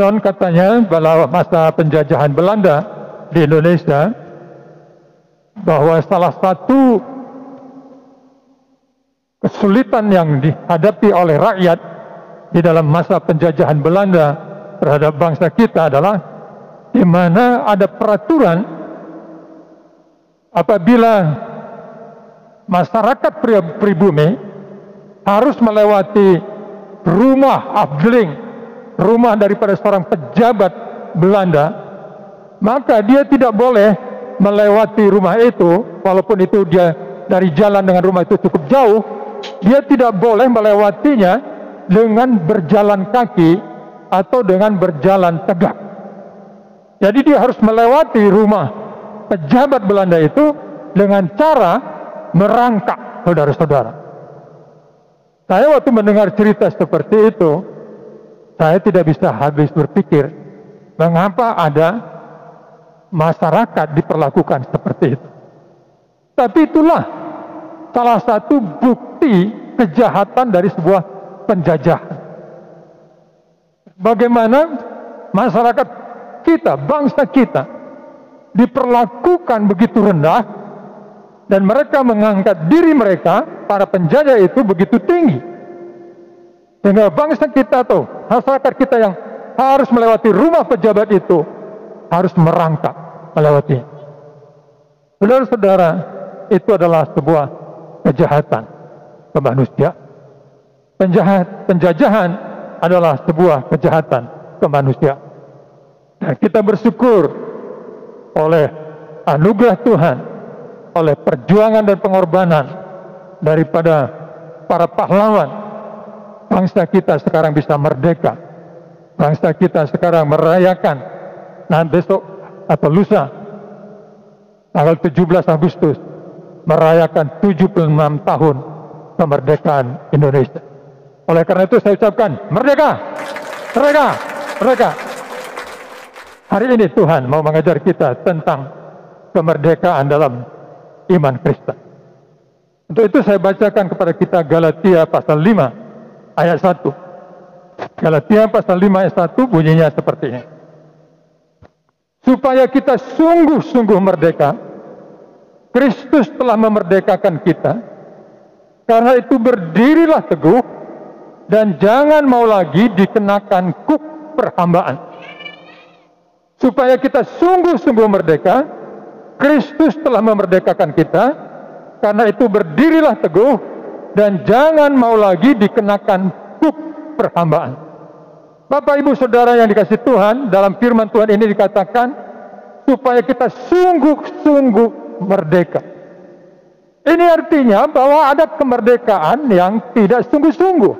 Konon katanya pada masa penjajahan Belanda di Indonesia, bahwa salah satu kesulitan yang dihadapi oleh rakyat di dalam masa penjajahan Belanda terhadap bangsa kita adalah di mana ada peraturan apabila masyarakat pribumi harus melewati rumah Afdeling, rumah daripada seorang pejabat Belanda, maka dia tidak boleh melewati rumah itu, walaupun itu dia dari jalan dengan rumah itu cukup jauh, dia tidak boleh melewatinya dengan berjalan kaki atau dengan berjalan tegak. Jadi dia harus melewati rumah pejabat Belanda itu dengan cara merangkak, saudara-saudara. Saya waktu mendengar cerita seperti itu, saya tidak bisa habis berpikir, mengapa ada masyarakat diperlakukan seperti itu. Tapi itulah salah satu bukti kejahatan dari sebuah penjajahan. Bagaimana masyarakat kita, bangsa kita, diperlakukan begitu rendah, dan mereka mengangkat diri mereka, para penjajah itu, begitu tinggi. Sehingga bangsa kita atau masyarakat kita yang harus melewati rumah pejabat itu, harus merangkak melewatinya. Saudara-saudara, itu adalah sebuah kejahatan kemanusiaan. Penjajahan adalah sebuah kejahatan kemanusiaan. Dan kita bersyukur oleh anugerah Tuhan, oleh perjuangan dan pengorbanan daripada para pahlawan, bangsa kita sekarang bisa merdeka. Bangsa kita sekarang merayakan, nah besok atau lusa, tanggal 17 Agustus, merayakan 76 tahun kemerdekaan Indonesia. Oleh karena itu saya ucapkan, merdeka! Merdeka! Merdeka! Hari ini Tuhan mau mengajar kita tentang kemerdekaan dalam iman Kristen. Untuk itu saya bacakan kepada kita Galatia pasal 5 ayat 1. Galatia pasal 5 ayat 1 bunyinya seperti ini. Supaya kita sungguh-sungguh merdeka, Kristus telah memerdekakan kita. Karena itu berdirilah teguh dan jangan mau lagi dikenakan kuk perhambaan. Supaya kita sungguh-sungguh merdeka, Kristus telah memerdekakan kita. Karena itu berdirilah teguh dan jangan mau lagi dikenakan kuk perhambaan. Bapak, Ibu, Saudara yang dikasihi Tuhan, dalam firman Tuhan ini dikatakan supaya kita sungguh-sungguh merdeka. Ini artinya bahwa ada kemerdekaan yang tidak sungguh-sungguh.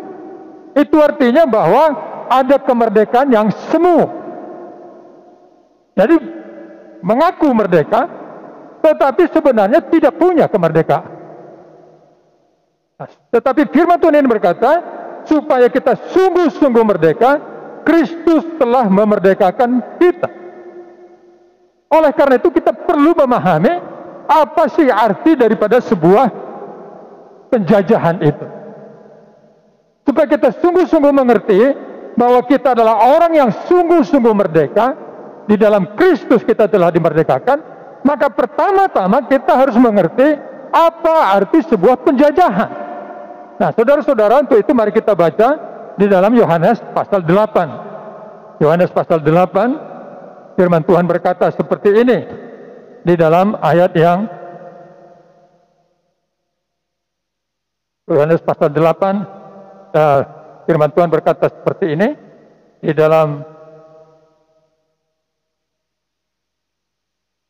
Itu artinya bahwa ada kemerdekaan yang semu. Jadi mengaku merdeka, tetapi sebenarnya tidak punya kemerdekaan. Tetapi firman Tuhan ini berkata, supaya kita sungguh-sungguh merdeka, Kristus telah memerdekakan kita. Oleh karena itu kita perlu memahami apa sih arti daripada sebuah penjajahan itu. Supaya kita sungguh-sungguh mengerti bahwa kita adalah orang yang sungguh-sungguh merdeka, di dalam Kristus kita telah dimerdekakan, maka pertama-tama kita harus mengerti apa arti sebuah penjajahan. Nah, saudara-saudara, untuk itu mari kita baca di dalam Yohanes pasal 8. Yohanes pasal 8, firman Tuhan berkata seperti ini di dalam ayat yang Yohanes pasal 8, firman Tuhan berkata seperti ini di dalam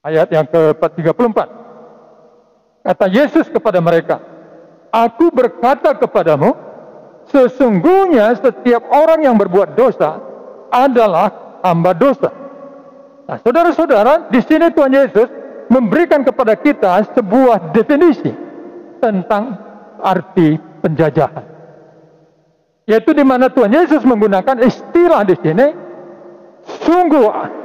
ayat yang ke-34. Kata Yesus kepada mereka, Aku berkata kepadamu, sesungguhnya setiap orang yang berbuat dosa adalah hamba dosa. Nah, saudara-saudara, di sini Tuhan Yesus memberikan kepada kita sebuah definisi tentang arti penjajahan. Yaitu di mana Tuhan Yesus menggunakan istilah di sini,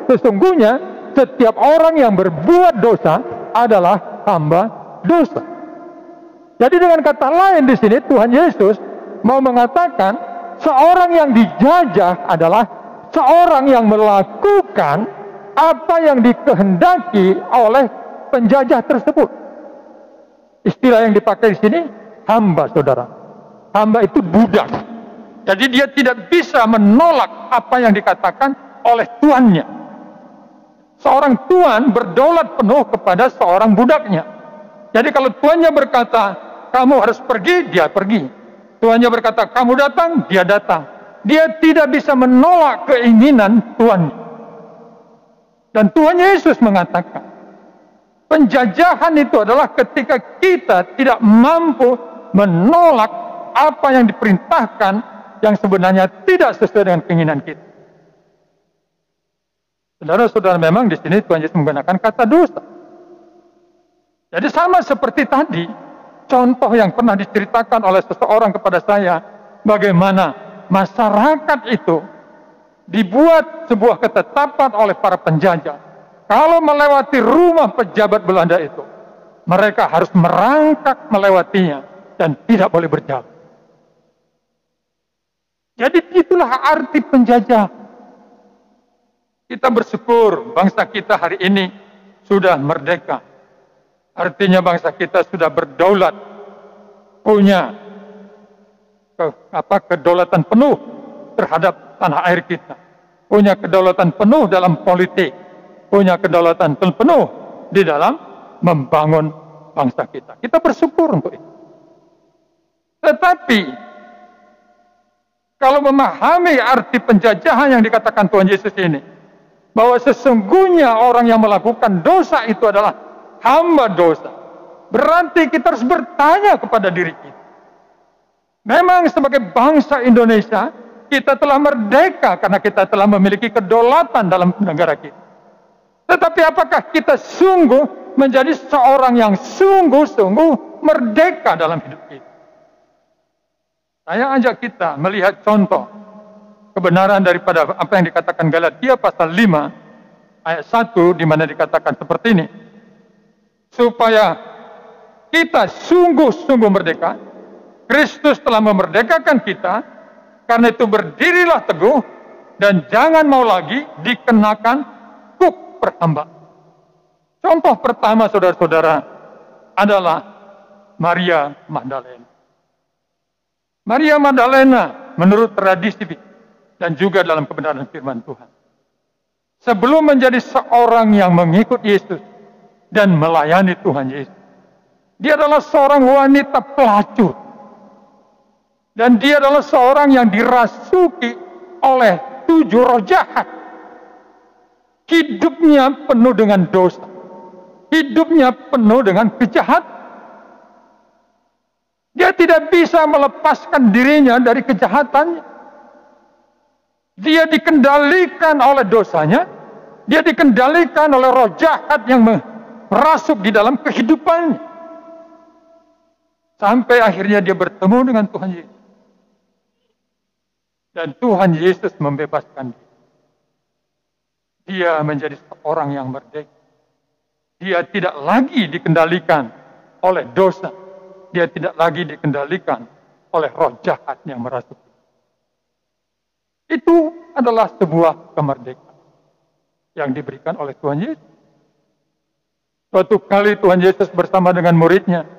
sesungguhnya setiap orang yang berbuat dosa adalah hamba dosa. Jadi dengan kata lain di sini Tuhan Yesus mau mengatakan seorang yang dijajah adalah seorang yang melakukan apa yang dikehendaki oleh penjajah tersebut. Istilah yang dipakai di sini hamba, saudara. Hamba itu budak. Jadi dia tidak bisa menolak apa yang dikatakan oleh tuannya. Seorang tuan berdaulat penuh kepada seorang budaknya. Jadi kalau tuannya berkata, kamu harus pergi, dia pergi. Tuannya berkata, kamu datang, dia datang. Dia tidak bisa menolak keinginan tuannya. Dan Tuhan Yesus mengatakan, penjajahan itu adalah ketika kita tidak mampu menolak apa yang diperintahkan yang sebenarnya tidak sesuai dengan keinginan kita. Saudara-saudara, memang di sini Tuhan Yesus menggunakan kata dosa. Jadi sama seperti tadi, contoh yang pernah diceritakan oleh seseorang kepada saya, bagaimana masyarakat itu dibuat sebuah ketetapan oleh para penjajah. Kalau melewati rumah pejabat Belanda itu, mereka harus merangkak melewatinya dan tidak boleh berjalan. Jadi itulah arti penjajah. Kita bersyukur bangsa kita hari ini sudah merdeka. Artinya bangsa kita sudah berdaulat, punya kedaulatan penuh terhadap tanah air kita, punya kedaulatan penuh dalam politik, punya kedaulatan penuh di dalam membangun bangsa kita. Kita bersyukur untuk itu. Tetapi kalau memahami arti penjajahan yang dikatakan Tuhan Yesus ini, bahwa sesungguhnya orang yang melakukan dosa itu adalah hamba dosa, berarti kita harus bertanya kepada diri kita. Memang sebagai bangsa Indonesia, kita telah merdeka karena kita telah memiliki kedaulatan dalam negara kita. Tetapi apakah kita sungguh menjadi seorang yang sungguh-sungguh merdeka dalam hidup kita? Saya ajak kita melihat contoh kebenaran daripada apa yang dikatakan Galatia pasal 5 ayat 1, di mana dikatakan seperti ini. Supaya kita sungguh-sungguh merdeka, Kristus telah memerdekakan kita, karena itu berdirilah teguh dan jangan mau lagi dikenakan kuk perhambaan. Contoh pertama, saudara-saudara, adalah Maria Magdalena. Maria Magdalena menurut tradisi dan juga dalam kebenaran firman Tuhan, sebelum menjadi seorang yang mengikut Yesus dan melayani Tuhan Yesus, dia adalah seorang wanita pelacur. Dan dia adalah seorang yang dirasuki oleh 7 roh jahat. Hidupnya penuh dengan dosa. Hidupnya penuh dengan kejahatan. Dia tidak bisa melepaskan dirinya dari kejahatannya. Dia dikendalikan oleh dosanya. Dia dikendalikan oleh roh jahat yang merasuk di dalam kehidupannya. Sampai akhirnya dia bertemu dengan Tuhan Yesus. Dan Tuhan Yesus membebaskan dia. Dia menjadi seorang yang merdeka. Dia tidak lagi dikendalikan oleh dosa. Dia tidak lagi dikendalikan oleh roh jahat yang merasuk. Itu adalah sebuah kemerdekaan yang diberikan oleh Tuhan Yesus. Suatu kali Tuhan Yesus bersama dengan muridnya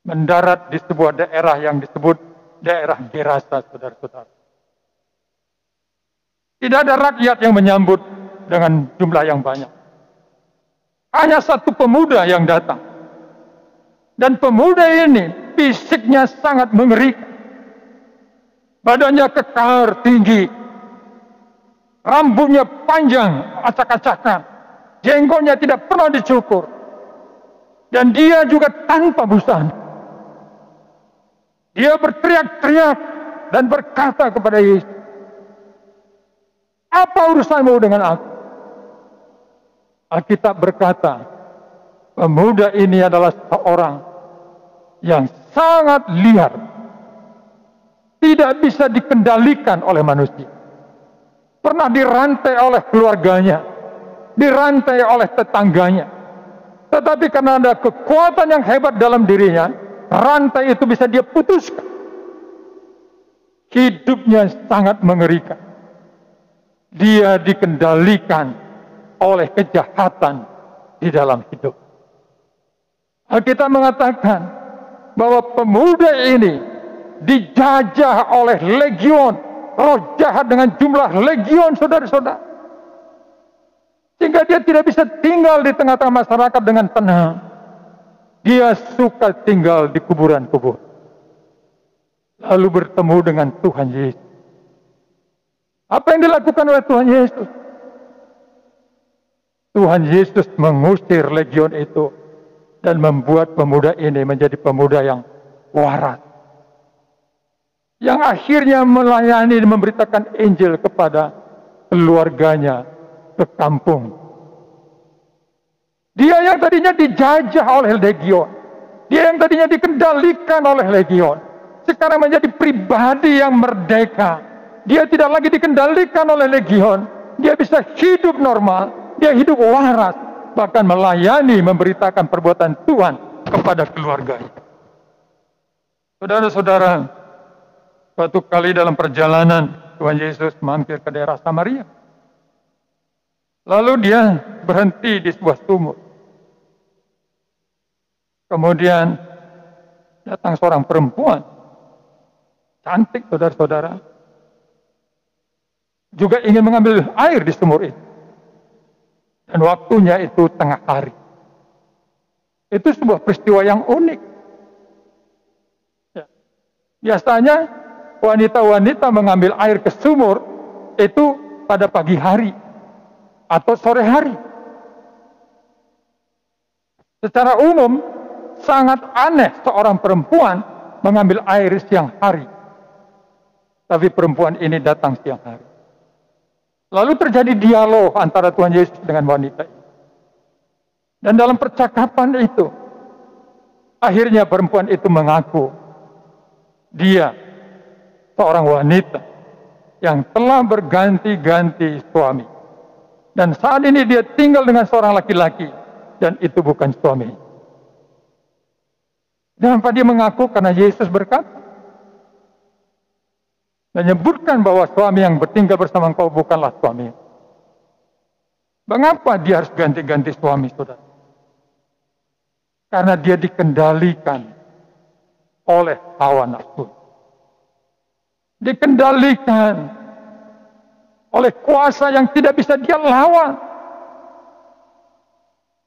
mendarat di sebuah daerah yang disebut daerah Gerasa, saudara-saudara. Tidak ada rakyat yang menyambut dengan jumlah yang banyak. Hanya satu pemuda yang datang. Dan pemuda ini fisiknya sangat mengerikan. Badannya kekar, tinggi. Rambutnya panjang, acak-acakan. Jenggotnya tidak pernah dicukur. Dan dia juga tanpa busana. Dia berteriak-teriak dan berkata kepada Yesus, "Apa urusanmu dengan aku?" Alkitab berkata, pemuda ini adalah seorang yang sangat liar, tidak bisa dikendalikan oleh manusia. Pernah dirantai oleh keluarganya, dirantai oleh tetangganya. Tetapi karena ada kekuatan yang hebat dalam dirinya, rantai itu bisa dia putuskan. Hidupnya sangat mengerikan. dia dikendalikan oleh kejahatan di dalam hidup. Alkitab mengatakan bahwa pemuda ini dijajah oleh legion, roh jahat dengan jumlah legion, saudara-saudara. Sehingga dia tidak bisa tinggal di tengah-tengah masyarakat dengan tenang. Dia suka tinggal di kuburan-kuburan. Lalu bertemu dengan Tuhan Yesus. Apa yang dilakukan oleh Tuhan Yesus? Tuhan Yesus mengusir legion itu dan membuat pemuda ini menjadi pemuda yang waras, yang akhirnya melayani dan memberitakan Injil kepada keluarganya ke kampung. Dia yang tadinya dijajah oleh legion, dia yang tadinya dikendalikan oleh legion, sekarang menjadi pribadi yang merdeka. Dia tidak lagi dikendalikan oleh legion, dia bisa hidup normal, dia hidup waras, bahkan melayani, memberitakan perbuatan Tuhan kepada keluarganya. Saudara-saudara, suatu kali dalam perjalanan Tuhan Yesus mampir ke daerah Samaria. Lalu dia berhenti di sebuah sumur. Kemudian datang seorang perempuan cantik, saudara-saudara, juga ingin mengambil air di sumur itu. Dan waktunya itu tengah hari. Itu sebuah peristiwa yang unik. Ya. Biasanya wanita-wanita mengambil air ke sumur itu pada pagi hari atau sore hari. Secara umum sangat aneh seorang perempuan mengambil air siang hari. Tapi perempuan ini datang siang hari. Lalu terjadi dialog antara Tuhan Yesus dengan wanita ini. Dan dalam percakapan itu, akhirnya perempuan itu mengaku dia seorang wanita yang telah berganti-ganti suami. Dan saat ini dia tinggal dengan seorang laki-laki, dan itu bukan suami. Dan apa dia mengaku? Karena Yesus berkata, menyebutkan bahwa suami yang bertinggal bersama engkau bukanlah suami. Mengapa dia harus ganti-ganti suami, saudara? Karena dia dikendalikan oleh hawa nafsu. Dikendalikan oleh kuasa yang tidak bisa dia lawan.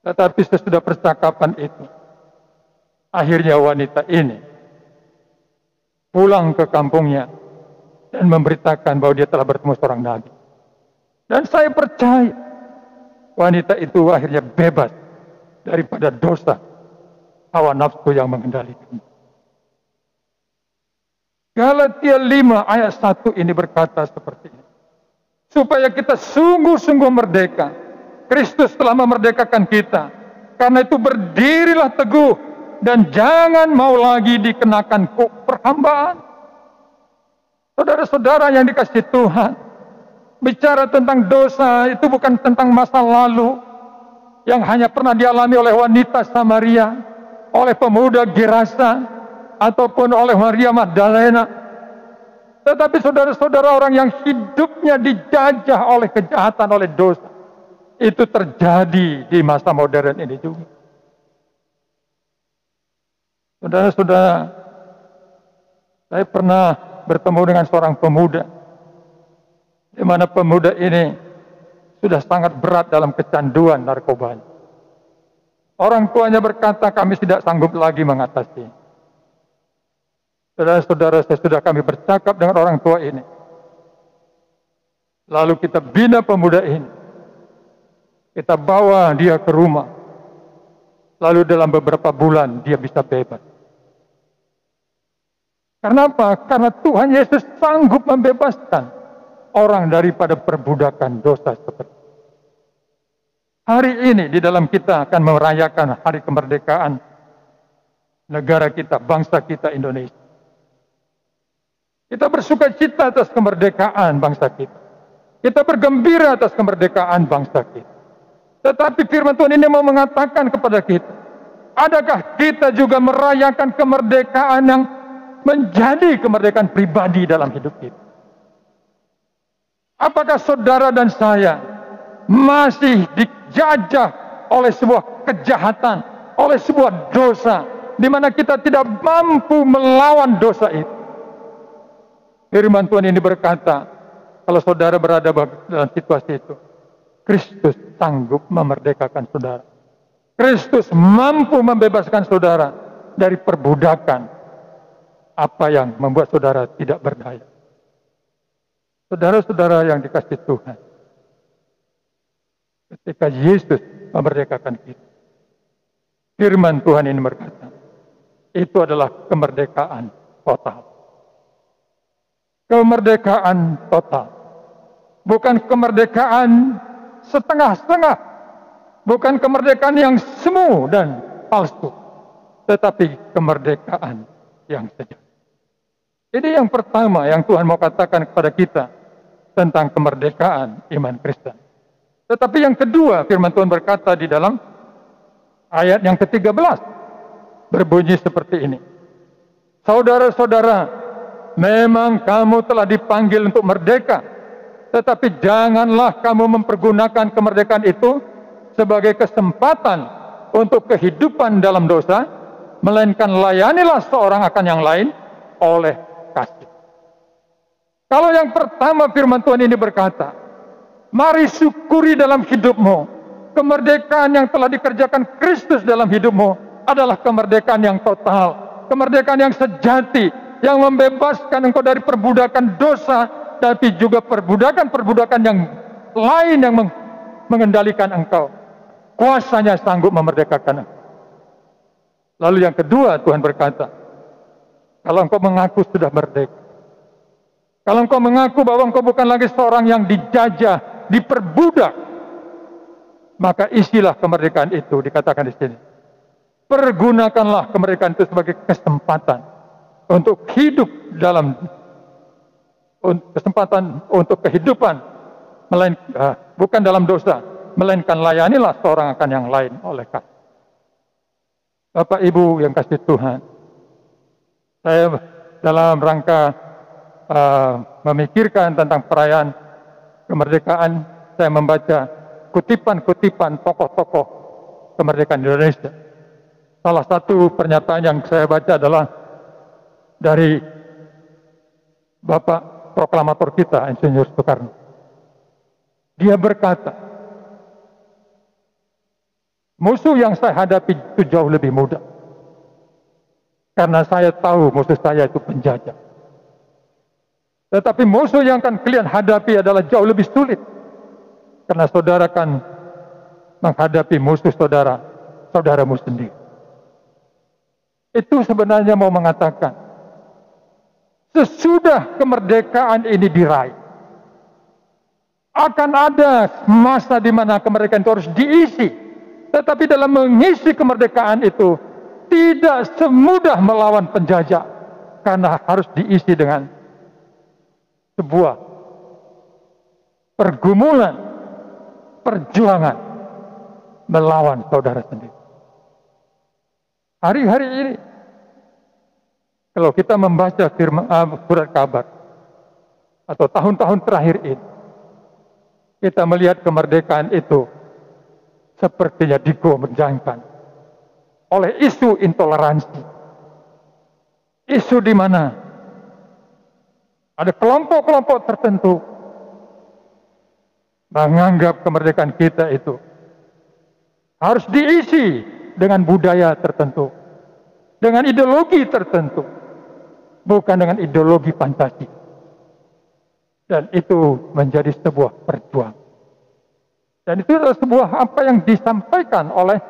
Tetapi sesudah percakapan itu, akhirnya wanita ini pulang ke kampungnya dan memberitakan bahwa dia telah bertemu seorang nabi. Dan saya percaya wanita itu akhirnya bebas daripada dosa hawa nafsu yang mengendalikan. Galatia 5 ayat 1 ini berkata seperti ini. Supaya kita sungguh-sungguh merdeka. Kristus telah memerdekakan kita. Karena itu berdirilah teguh dan jangan mau lagi dikenakan perhambaan. Saudara-saudara yang dikasihi Tuhan, bicara tentang dosa itu bukan tentang masa lalu yang hanya pernah dialami oleh wanita Samaria, oleh pemuda Gerasa, ataupun oleh Maria Magdalena. Tetapi saudara-saudara, orang yang hidupnya dijajah oleh kejahatan, oleh dosa, itu terjadi di masa modern ini juga. Saudara-saudara, saya pernah bertemu dengan seorang pemuda, di mana pemuda ini sudah sangat berat dalam kecanduan narkoba. Orang tuanya berkata, kami tidak sanggup lagi mengatasi. Saudara-saudara, sesudah kami bercakap dengan orang tua ini, lalu kita bina pemuda ini, kita bawa dia ke rumah, lalu dalam beberapa bulan dia bisa bebas. Karena apa? Karena Tuhan Yesus sanggup membebaskan orang daripada perbudakan dosa seperti itu. Hari ini di dalam kita akan merayakan hari kemerdekaan negara kita, bangsa kita Indonesia. Kita bersuka cita atas kemerdekaan bangsa kita. Kita bergembira atas kemerdekaan bangsa kita. Tetapi firman Tuhan ini mau mengatakan kepada kita, adakah kita juga merayakan kemerdekaan yang menjadi kemerdekaan pribadi dalam hidup kita? Apakah saudara dan saya masih dijajah oleh sebuah kejahatan, oleh sebuah dosa, di mana kita tidak mampu melawan dosa itu? Firman Tuhan ini berkata, kalau saudara berada dalam situasi itu, Kristus sanggup memerdekakan saudara. Kristus mampu membebaskan saudara dari perbudakan apa yang membuat saudara tidak berdaya. Saudara-saudara yang dikasihi Tuhan, ketika Yesus memerdekakan kita, firman Tuhan ini berkata, itu adalah kemerdekaan total. Kemerdekaan total. Bukan kemerdekaan setengah-setengah. Bukan kemerdekaan yang semu dan palsu. Tetapi kemerdekaan yang sejati. Ini yang pertama yang Tuhan mau katakan kepada kita tentang kemerdekaan iman Kristen. Tetapi yang kedua, firman Tuhan berkata di dalam ayat yang ke-13, berbunyi seperti ini. Saudara-saudara, memang kamu telah dipanggil untuk merdeka, tetapi janganlah kamu mempergunakan kemerdekaan itu sebagai kesempatan untuk kehidupan dalam dosa, melainkan layanilah seorang akan yang lain oleh kasih. Kalau yang pertama firman Tuhan ini berkata, mari syukuri dalam hidupmu, kemerdekaan yang telah dikerjakan Kristus dalam hidupmu adalah kemerdekaan yang total, kemerdekaan yang sejati, yang membebaskan engkau dari perbudakan dosa, tapi juga perbudakan-perbudakan yang lain yang mengendalikan engkau. Kuasanya sanggup memerdekakan engkau. Lalu yang kedua Tuhan berkata, kalau engkau mengaku sudah merdeka, kalau engkau mengaku bahwa engkau bukan lagi seorang yang dijajah, diperbudak, maka isilah kemerdekaan itu, dikatakan di sini. Pergunakanlah kemerdekaan itu sebagai kesempatan untuk hidup dalam kesempatan untuk kehidupan, bukan dalam dosa, melainkan layanilah seorang akan yang lain oleh kasih. Bapak Ibu yang kasih Tuhan, saya dalam rangka memikirkan tentang perayaan kemerdekaan, saya membaca kutipan-kutipan tokoh-tokoh kemerdekaan Indonesia. Salah satu pernyataan yang saya baca adalah dari Bapak proklamator kita, Insinyur Soekarno. Dia berkata, musuh yang saya hadapi itu jauh lebih mudah, karena saya tahu musuh saya itu penjajah. Tetapi musuh yang akan kalian hadapi adalah jauh lebih sulit, karena saudara akan menghadapi musuh saudaramu sendiri. Itu sebenarnya mau mengatakan, sesudah kemerdekaan ini diraih, akan ada masa di mana kemerdekaan itu harus diisi. Tetapi dalam mengisi kemerdekaan itu tidak semudah melawan penjajah, karena harus diisi dengan sebuah pergumulan, perjuangan melawan saudara sendiri. Hari-hari ini, kalau kita membaca surat kabar atau tahun-tahun terakhir ini, kita melihat kemerdekaan itu sepertinya digoncangkan oleh isu intoleransi. Isu di mana ada kelompok-kelompok tertentu menganggap kemerdekaan kita itu harus diisi dengan budaya tertentu, dengan ideologi tertentu, bukan dengan ideologi Pancasila. Dan itu menjadi sebuah perjuangan. Dan itu adalah sebuah apa yang disampaikan oleh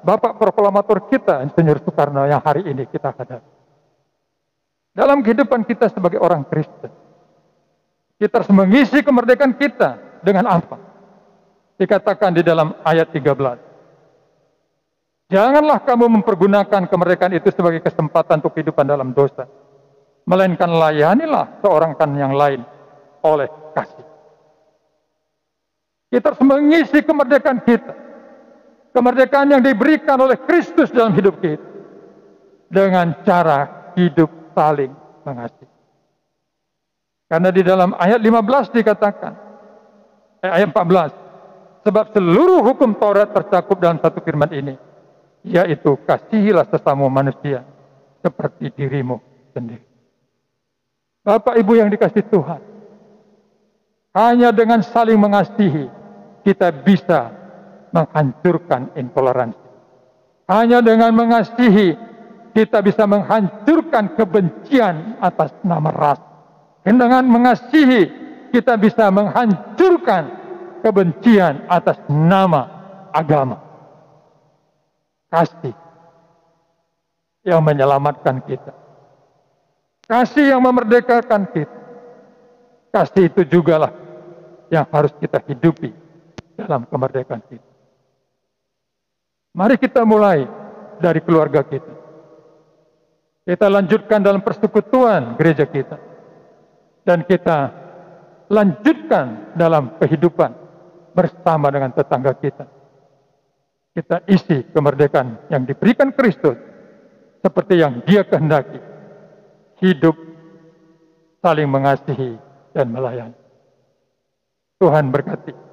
Bapak proklamator kita, Insinyur Soekarno, yang hari ini kita hadapi. Dalam kehidupan kita sebagai orang Kristen, kita harus mengisi kemerdekaan kita dengan apa? Dikatakan di dalam ayat 13. Janganlah kamu mempergunakan kemerdekaan itu sebagai kesempatan untuk kehidupan dalam dosa, melainkan layanilah seorang kan yang lain oleh kasih. Kita harus mengisi kemerdekaan kita, kemerdekaan yang diberikan oleh Kristus dalam hidup kita, dengan cara hidup saling mengasihi. Karena di dalam ayat 15 dikatakan, ayat 14, sebab seluruh hukum Taurat tercakup dalam satu firman ini, yaitu kasihilah sesama manusia seperti dirimu sendiri. Bapak Ibu yang dikasihi Tuhan, hanya dengan saling mengasihi kita bisa menghancurkan intoleransi. Hanya dengan mengasihi kita bisa menghancurkan kebencian atas nama ras. Dengan mengasihi kita bisa menghancurkan kebencian atas nama agama. Kasih yang menyelamatkan kita. Kasih yang memerdekakan kita. Kasih itu jugalah yang harus kita hidupi dalam kemerdekaan kita. Mari kita mulai dari keluarga kita. Kita lanjutkan dalam persekutuan gereja kita. Dan kita lanjutkan dalam kehidupan bersama dengan tetangga kita. Kita isi kemerdekaan yang diberikan Kristus seperti yang Dia kehendaki. Hidup, saling mengasihi, dan melayani. Tuhan berkati.